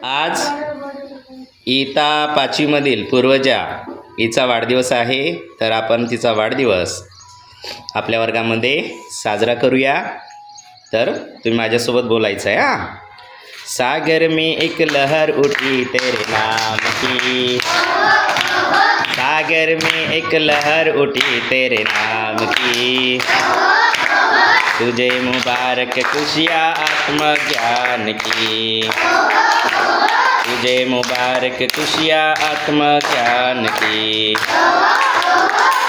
आज इयत्ता 5वी मधील पूर्वजा हिचा वाढदिवस आहे, तर आपण तिचा वाढदिवस आपल्या वर्गामध्ये साजरा करूया। तर तुम्ही माझ्यासोबत बोलायचं आहे हां। सागर में एक लहर उठी तेरे नाम की, सागर में एक लहर उठी तेरे नाम की, तुझे मुबारक खुशियाँ आत्मज्ञान की, तुझे मुबारक खुशियाँ आत्मज्ञान की,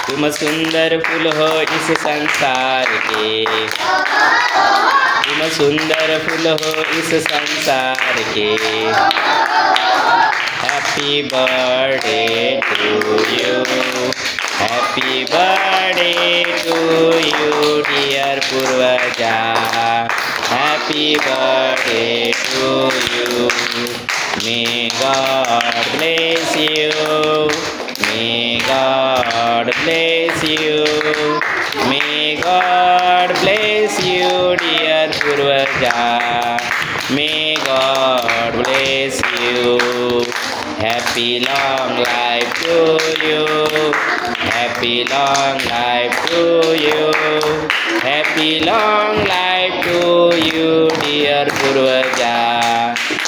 तुम सुंदर फूल हो इस संसार के, तुम सुंदर फूल हो इस संसार के। Happy birthday to you, happy birthday to you dear Purvaja, happy birthday to you. May God bless you, may God bless you, may God bless you dear Purvaja, may God bless you. Happy long life to you, happy long life to you, happy long life to you dear Purvaja,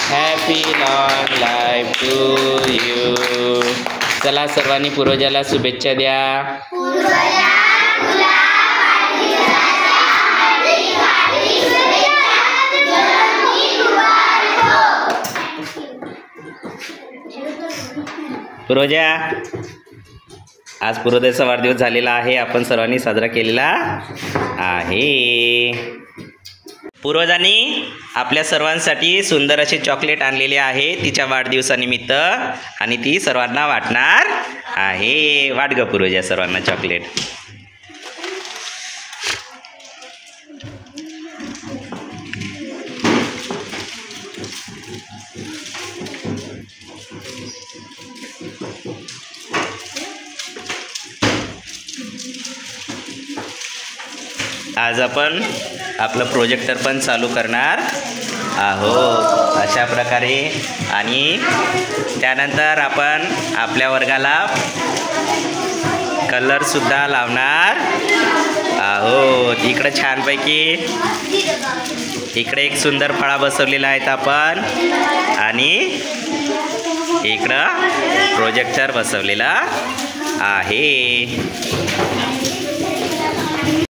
happy long life to you. चला सर्वांनी पूर्वजाला शुभेच्छा द्या। पूर्वजा, आज पूर्वजाचा वाढदिवस झालेला आहे, आपण सर्वांनी साजरा केलेला आहे। पूर्वजांनी आपल्या सर्वांसाठी सुंदर असे चॉकलेट आणलेले आहे तिच्या वाढदिवसानिमित्त, आणि ती सर्वांना वाटणार आहे। वाट ग पूर्वजा सर्वांना चॉकलेट। आज आपण आपलं प्रोजेक्टर पण चालू करणार आहोत अशा प्रकारे, आणि त्यानंतर आपण आपल्या वर्गाला कलर सुद्धा लावणार आहोत। इकडे छानपैकी इकडे एक सुंदर फळा बसवलेला आहेत आपण, आणि इकडं प्रोजेक्टर बसवलेला आहे।